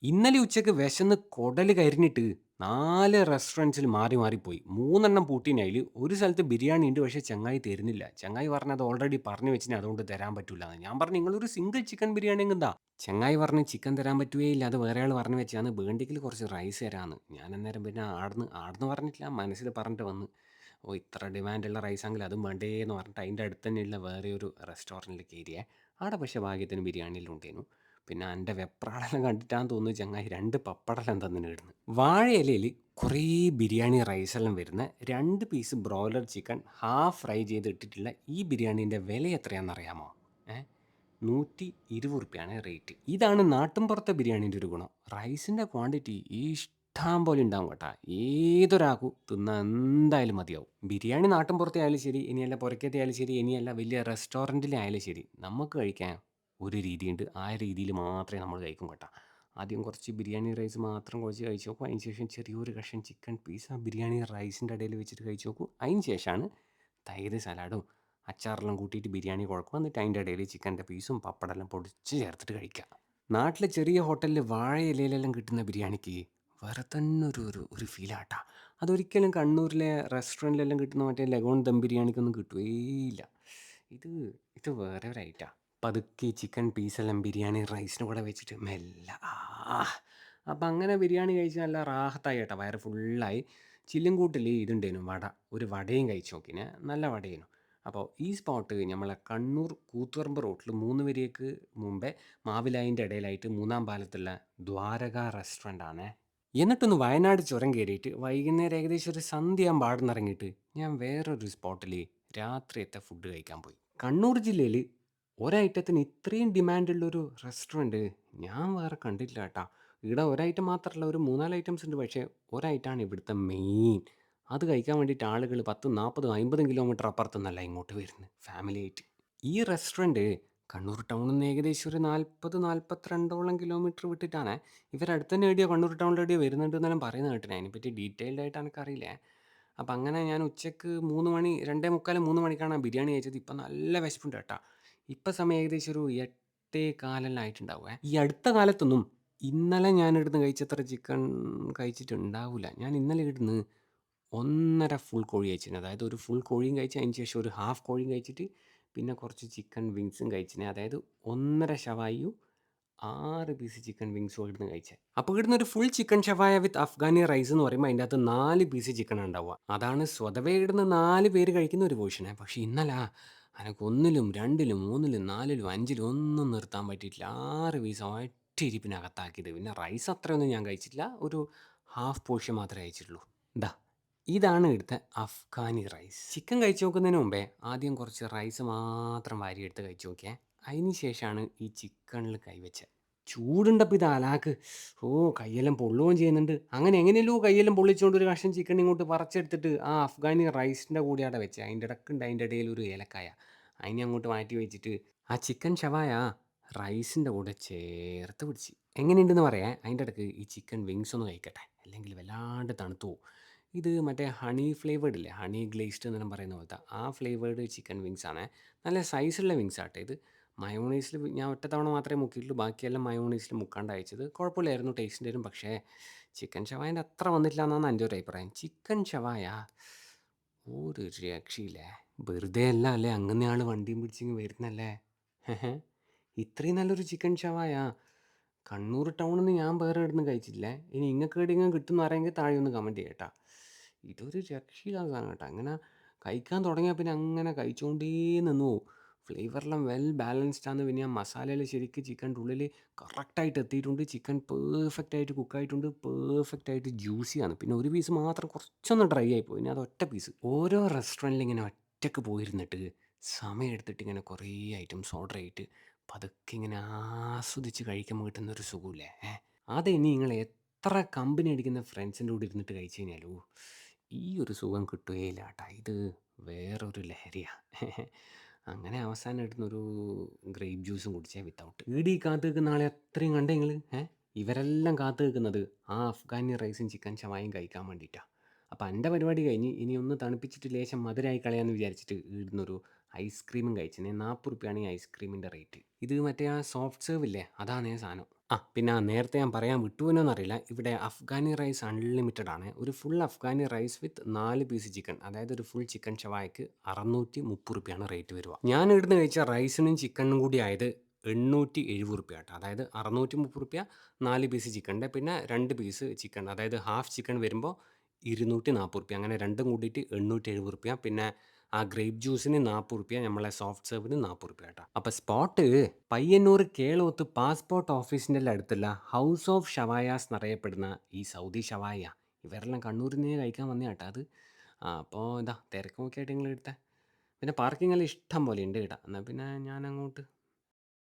ഇന്നലെ ഉച്ചക്ക് വിശന്ന് കുടല് കരിഞ്ഞിട്ട് 4 റെസ്റ്റോറന്റ്സിൽ മാറി മാറി പോയി. 3 എണ്ണം പൂട്ടീന് അയില്. ഒരു സ്ഥലത്ത് ബിരിയാണി ഉണ്ട്. പക്ഷേ ചെങ്ങായി തരുന്നില്ല. ചെങ്ങായി പറഞ്ഞ് അത് ഓൾറെഡി പറഞ്ഞു വെച്ചിന് അതുകൊണ്ട് തരാൻ പറ്റൂലാന്ന്. ഞാൻ പറഞ്ഞു നിങ്ങളൊരു സിംഗിൾ ചിക്കൻ ബിരിയാണി അങ്ങ് താ. ചെങ്ങായി പറഞ്ഞ് ചിക്കൻ തരാൻ പറ്റുകയില്ല. അത് വേറെ ആൾ പറഞ്ഞു വെച്ചതാന്ന്. വേണ്ടെങ്കിൽ കുറച്ച് റൈസ് തരാന്ന്. ഞാൻ അന്നേരം പിന്നെ ആട്ന്ന് പറഞ്ഞിട്ടില്ല. മനസ്സിൽ പറഞ്ഞിട്ട് വന്ന്. ഓ ഇത്ര ഡിമാൻഡുള്ള റൈസാണെങ്കിൽ അതും വേണ്ടേന്ന് പറഞ്ഞിട്ട് അതിൻ്റെ അടുത്ത് തന്നെയുള്ള വേറെ ഒരു റെസ്റ്റോറൻറ്റിൽ കയറിയേ. അവിടെ പക്ഷേ ഭാഗ്യത്തിന് ബിരിയാണിയെല്ലാം ഉണ്ടേനു. പിന്നെ എൻ്റെ വെപ്രാളെല്ലാം കണ്ടിട്ടാന്ന് തോന്നുന്നു ചങ്ങായി 2 പപ്പടെല്ലാം തന്നിന് ഇടുന്നു. വാഴയിലയിൽ കുറേ ബിരിയാണി റൈസെല്ലാം വരുന്ന 2 piece broiler chicken half fry ചെയ്ത് ഇട്ടിട്ടുള്ള ഈ ബിരിയാണീൻ്റെ വില എത്രയാണെന്നറിയാമോ? 120 റേറ്റ്. ഇതാണ് നാട്ടിൻപുറത്തെ ബിരിയാണീൻ്റെ ഒരു ഗുണം. റൈസിൻ്റെ ക്വാണ്ടിറ്റി ഇഷ്ടം പോലെ ഉണ്ടാവും കേട്ടോ. ഏതൊരാൾക്കും തിന്നാൻ എന്തായാലും മതിയാവും. ബിരിയാണി നാട്ടിൻപുറത്തെ ആയാലും ശരി, ഇനിയല്ല പുറക്കത്തെ ആയാലും ശരി, ഇനിയല്ല വലിയ റെസ്റ്റോറൻറ്റിലെ ആയാലും ശരി, നമുക്ക് കഴിക്കാൻ ഒരു രീതിയുണ്ട്. ആ രീതിയിൽ മാത്രമേ നമ്മൾ കഴിക്കും കേട്ടോ. ആദ്യം കുറച്ച് ബിരിയാണി റൈസ് മാത്രം കുറച്ച് കഴിച്ച് നോക്കും. അതിന് ശേഷം ചെറിയൊരു കഷ്ണം ചിക്കൻ പീസ് ആ ബിരിയാണി റൈസിൻ്റെ ഇടയിൽ വെച്ചിട്ട് കഴിച്ച് നോക്കും. അതിന് ശേഷമാണ് തൈര് സലാഡും അച്ചാറെല്ലാം കൂട്ടിയിട്ട് ബിരിയാണി കുഴക്കും. എന്നിട്ട് അതിൻ്റെ ഇടയിൽ ചിക്കൻ്റെ പീസും പപ്പടെല്ലാം പൊടിച്ച് ചേർത്തിട്ട് കഴിക്കുക. നാട്ടിലെ ചെറിയ ഹോട്ടലിൽ വാഴ ഇലയിലെല്ലാം കിട്ടുന്ന ബിരിയാണിക്ക് വേറെ തന്നെ ഒരു ഫീലാട്ടാ. അതൊരിക്കലും കണ്ണൂരിലെ റെസ്റ്റോറൻറ്റിലെല്ലാം കിട്ടുന്ന മറ്റേ ലഗോൺ ദം ബിരിയാണിക്കൊന്നും കിട്ടുകയില്ല. ഇത് ഇത് വേറെ ഒരു ഐറ്റാ. പതുക്കെ ചിക്കൻ പീസെല്ലാം ബിരിയാണി റൈസിന് കൂടെ വെച്ചിട്ട് മെല്ലെ അപ്പം അങ്ങനെ ബിരിയാണി കഴിച്ച് നല്ല റാഹത്തായി കേട്ടോ. വയറ് ഫുള്ളായി. ചില്ലുംകൂട്ടിൽ ഇതുണ്ടേനു വട. ഒരു വടയും കഴിച്ച് നോക്കിനെ. നല്ല വടയേനു. അപ്പോൾ ഈ സ്പോട്ട് നമ്മളെ കണ്ണൂർ കൂത്തുപറമ്പ് റോട്ടിൽ 3 വരിക്ക് മുമ്പേ മാവിലായിൻ്റെ ഇടയിലായിട്ട് 3-ാം പാലത്തുള്ള ദ്വാരക റെസ്റ്റോറൻ്റ് ആണേ. എന്നിട്ടൊന്ന് വയനാട് ചുരം കയറിയിട്ട് വൈകുന്നേരം ഏകദേശം ഒരു സന്ധ്യയാകുമ്പോൾ അവിടെ ഇറങ്ങിയിട്ട് ഞാൻ വേറൊരു സ്പോട്ടിൽ രാത്രിയത്തെ ഫുഡ് കഴിക്കാൻ പോയി. കണ്ണൂർ ജില്ലയിൽ ഒരൈറ്റത്തിന് ഇത്രയും ഡിമാൻഡുള്ളൊരു റെസ്റ്റോറൻറ്റ് ഞാൻ വേറെ കണ്ടിട്ടില്ല കേട്ടോ. ഇവിടെ ഒരൈറ്റം മാത്രമല്ല, ഒരു 3-4 ഐറ്റംസ് ഉണ്ട്. പക്ഷേ ഒരൈറ്റാണ് ഇവിടുത്തെ മെയിൻ. അത് കഴിക്കാൻ വേണ്ടിയിട്ട് ആളുകൾ 10, 40, 50 കിലോമീറ്റർ അപ്പുറത്തു നിന്നല്ല ഇങ്ങോട്ട് വരുന്നത് ഫാമിലി ആയിട്ട്. ഈ റെസ്റ്റോറൻറ്റ് കണ്ണൂർ ടൗണിൽ നിന്ന് ഏകദേശം ഒരു 40-42ഓളം കിലോമീറ്റർ വിട്ടിട്ടാണ്. ഇവരടുത്ത് തന്നെ എവിടെയോ കണ്ണൂർ ടൗണിൽ എവിടെയോ വരുന്നുണ്ടെന്നെല്ലാം പറയുന്നത് കേട്ടിന്. അതിനെപ്പറ്റി ഡീറ്റെയിൽഡ് ആയിട്ട് എനിക്കറിയില്ല. അപ്പം അങ്ങനെ ഞാൻ ഉച്ചക്ക് 3 മണി 2:45, 3 മണിക്കാണ് ആ ബിരിയാണി കഴിച്ചത്. ഇപ്പം നല്ല വിശപ്പുണ്ട് കേട്ടോ. ഇപ്പം സമയം ഏകദേശം ഒരു 8:15 ആയിട്ടുണ്ടാവുമേ. ഈ അടുത്ത കാലത്തൊന്നും ഇന്നലെ ഞാൻ ഇവിടുന്ന് കഴിച്ചത്ര ചിക്കൻ കഴിച്ചിട്ടുണ്ടാവില്ല. ഞാൻ ഇന്നലെ ഇവിടുന്ന് 1.5 ഫുൾ കോഴി കഴിച്ചിന്. അതായത് ഒരു ഫുൾ കോഴിയും കഴിച്ച് അതിന് ശേഷം ഒരു ഹാഫ് കോഴിയും കഴിച്ചിട്ട് പിന്നെ കുറച്ച് ചിക്കൻ വിങ്സും കഴിച്ചിന്. അതായത് 1.5 ഷവായിയും 6 പീസ് ചിക്കൻ വിങ്സും ഇവിടുന്ന് കഴിച്ചത്. അപ്പോൾ ഇവിടുന്ന് ഒരു ഫുൾ ചിക്കൻ ഷവായ വിത്ത് അഫ്ഗാനി റൈസ് എന്ന് പറയുമ്പോൾ അതിൻ്റെ അകത്ത് 4 പീസ് ചിക്കൻ ഉണ്ടാവുക. അതാണ് സ്വതവേ ഇവിടുന്ന് 4 പേര് കഴിക്കുന്ന ഒരു പോർഷനെ. പക്ഷേ ഇന്നലെ എനിക്ക് 1-ലും 2-ലും 3-ലും 4-ലും 5-ലും ഒന്നും നിർത്താൻ പറ്റിയിട്ടില്ല. 6 പീസ് ഒറ്റ ഇരിപ്പിനകത്താക്കിയത്. പിന്നെ റൈസ് അത്രയൊന്നും ഞാൻ കഴിച്ചിട്ടില്ല. ഒരു ഹാഫ് പോർഷൻ മാത്രമേ കഴിച്ചിട്ടുള്ളൂ. ദാ ഇതാണ് ഇവിടുത്തെ അഫ്ഗാനി റൈസ്. ചിക്കൻ കഴിച്ച് നോക്കുന്നതിന് മുമ്പേ ആദ്യം കുറച്ച് റൈസ് മാത്രം വാരിയെടുത്ത് കഴിച്ച് നോക്കിയേ. അതിന് ശേഷമാണ് ഈ ചിക്കനിൽ കൈവച്ചത്. ചൂടുണ്ടപ്പോൾ ഇത് അലാക്ക്. ഓ കയ്യെല്ലാം പൊള്ളുകയും ചെയ്യുന്നുണ്ട്. അങ്ങനെ എങ്ങനെയല്ലോ കയ്യെല്ലാം പൊള്ളിച്ചുകൊണ്ട് ഒരു കഷ്ണം ചിക്കൻ ഇങ്ങോട്ട് പറിച്ചെടുത്തിട്ട് ആ അഫ്ഗാനി റൈസിൻ്റെ കൂടെ അവിടെ വെച്ചത്. അതിൻ്റെ ഇടക്കുണ്ട് അതിൻ്റെ ഇടയിൽ ഒരു ഏലക്കായ. അതിനെ അങ്ങോട്ട് മാറ്റി വെച്ചിട്ട് ആ ചിക്കൻ ഷവായ റൈസിൻ്റെ കൂടെ ചേർത്ത് പിടിച്ച്. എങ്ങനെയുണ്ടെന്ന് പറയാം. അതിൻ്റെ ഇടയ്ക്ക് ഈ ചിക്കൻ വിങ്സ് ഒന്ന് കഴിക്കട്ടെ, അല്ലെങ്കിൽ വല്ലാണ്ട് തണുത്തു പോകും. ഇത് മറ്റേ ഹണി ഫ്ലേവേർഡ് ഇല്ലേ, ഹണി ഗ്ലേസ്ഡ് എന്നെല്ലാം പറയുന്ന പോലത്തെ ആ ഫ്ലേവേർഡ് ചിക്കൻ വിങ്സ് ആണ്. നല്ല സൈസുള്ള വിങ്സ് ആട്ടെ ഇത്. മയോണൈസിൽ ഞാൻ ഒറ്റ തവണ മാത്രമേ മുക്കിയിട്ടുള്ളൂ. ബാക്കിയെല്ലാം മയോണൈസിൽ മുക്കാണ്ട് അയച്ചത്. കുഴപ്പമില്ലായിരുന്നു ടേസ്റ്റിൻ്റെ വരും. പക്ഷേ ചിക്കൻ ഷവായൻ്റെ അത്ര വന്നിട്ടില്ല എന്നാണ് എൻ്റെ ഒരു അഭിപ്രായം. ചിക്കൻ ഷവായ ഒരു രക്ഷയില്ലേ. വെറുതെ അല്ല അല്ലേ അങ്ങനെ ആൾ വണ്ടിയും പിടിച്ചിങ്ങ് വരുന്നല്ലേ. ഇത്രയും നല്ലൊരു ചിക്കൻ ഷവായ കണ്ണൂർ ടൗണിൽ നിന്ന് ഞാൻ വേറെ ഇവിടുന്ന് കഴിച്ചിട്ടില്ലേ. ഇനി ഇങ്ങക്ക് എവിടെയെങ്കിലും കിട്ടുമെന്ന് അറിയെങ്കിൽ താഴെ ഒന്ന് കമൻറ്റ് ചെയ്യട്ടാ. ഇതൊരു രക്ഷയില്ലാത്ത സാധനം കേട്ടോ. അങ്ങനെ കഴിക്കാൻ തുടങ്ങിയാൽ പിന്നെ അങ്ങനെ കഴിച്ചുകൊണ്ടേ നിന്നു പോവും. ഫ്ലേവറെല്ലാം വെൽ ബാലൻസ്ഡ് ആണ്. പിന്നെ ആ മസാലയിൽ ശരിക്കും ചിക്കൻ്റെ ഉള്ളിൽ കറക്റ്റായിട്ട് എത്തിയിട്ടുണ്ട്. ചിക്കൻ പെർഫെക്റ്റ് ആയിട്ട് കുക്കായിട്ടുണ്ട്. പെർഫെക്റ്റ് ആയിട്ട് ജ്യൂസിയാണ്. പിന്നെ ഒരു പീസ് മാത്രം കുറച്ചൊന്ന് ഡ്രൈ ആയിപ്പോയി. പിന്നെ അത് ഒറ്റ പീസ്. ഓരോ റെസ്റ്റോറൻറ്റിൽ ഇങ്ങനെ ഒറ്റക്ക് പോയിരുന്നിട്ട് സമയം എടുത്തിട്ട് ഇങ്ങനെ കുറേ ഐറ്റംസ് ഓർഡർ ചെയ്തിട്ട് പതുക്കെ ഇങ്ങനെ ആസ്വദിച്ച് കഴിക്കുമ്പോൾ കിട്ടുന്നൊരു സുഖമില്ലേ. അത് ഇനി നിങ്ങൾ എത്ര കമ്പനി അടിക്കുന്ന ഫ്രണ്ട്സിൻ്റെ കൂടെ ഇരുന്നിട്ട് കഴിച്ച് കഴിഞ്ഞാലും ഈ ഒരു സുഖം കിട്ടുകയില്ല കേട്ടോ. ഇത് വേറൊരു ലഹരിയാണ്. അങ്ങനെ അവസാനം ഇടുന്നൊരു ഗ്രേപ്പ് ജ്യൂസും കുടിച്ചേ വിത്തൗട്ട്. ഈടി കാത്തു നിൽക്കുന്ന ആളെ അത്രയും കണ്ടേ നിങ്ങൾ. ഇവരെല്ലാം കാത്തു നിൽക്കുന്നത് ആ അഫ്ഗാനി റൈസും ചിക്കൻ ഷവായും കഴിക്കാൻ വേണ്ടിയിട്ടാണ്. അപ്പം എൻ്റെ പരിപാടി കഴിഞ്ഞ് ഇനി ഒന്ന് തണുപ്പിച്ചിട്ട് ലേശം മധുരമായി കളയാമെന്ന് വിചാരിച്ചിട്ട് ഇടുന്നൊരു ഐസ്ക്രീമും കഴിച്ചിന്. 40 റുപ്യാണ് ഈ ഐസ്ക്രീമിൻ്റെ റേറ്റ്. ഇത് മറ്റേ ആ സോഫ്റ്റ് സെർവ് ഇല്ലേ, അതാണ് സാധനം. പിന്നെ നേരത്തെ ഞാൻ പറയാൻ വിട്ടുപോയോന്നറിയില്ല. ഇവിടെ അഫ്ഗാനി റൈസ് അൺലിമിറ്റഡ് ആണ്. ഒരു full Afghani rice with 4 piece chicken. അതായത് ഒരു ഫുൾ ചിക്കൻ ഷവായക്ക് ₹630 ആണ് റേറ്റ് വരുക. ഞാൻ ഇവിടുന്ന് കഴിച്ച റൈസിനും ചിക്കനും കൂടി ആയത് ₹870 ട്ടോ. അതായത് ₹630 4 പീസ് ചിക്കൻ്റെ, പിന്നെ 2 പീസ് ചിക്കൻ, അതായത് ഹാഫ് ചിക്കൻ വരുമ്പോൾ ₹240. അങ്ങനെ രണ്ടും കൂടിയിട്ട് ₹870. പിന്നെ ആ ഗ്രേപ്പ് ജ്യൂസിന് ₹40, നമ്മളെ സോഫ്റ്റ് സെർവിന് ₹40 കേട്ടോ. അപ്പോൾ സ്പോട്ട് പയ്യന്നൂർ കേളോത്ത് പാസ്പോർട്ട് ഓഫീസിൻ്റെ അടുത്തുള്ള ഹൗസ് ഓഫ് ഷവായാസ് എന്നറിയപ്പെടുന്ന ഈ സൗദി ഷവായ. ഇവരെല്ലാം കണ്ണൂരിൽ നിന്ന് കഴിക്കാൻ വന്ന കേട്ടോ അത്. അപ്പോൾ ഇതാ തിരക്ക് നോക്കിയായിട്ട് നിങ്ങൾ എടുത്തേ. പിന്നെ പാർക്കിംഗ് എല്ലാം ഇഷ്ടം പോലെ ഉണ്ട് കേട്ടോ. എന്നാൽ പിന്നെ ഞാൻ അങ്ങോട്ട്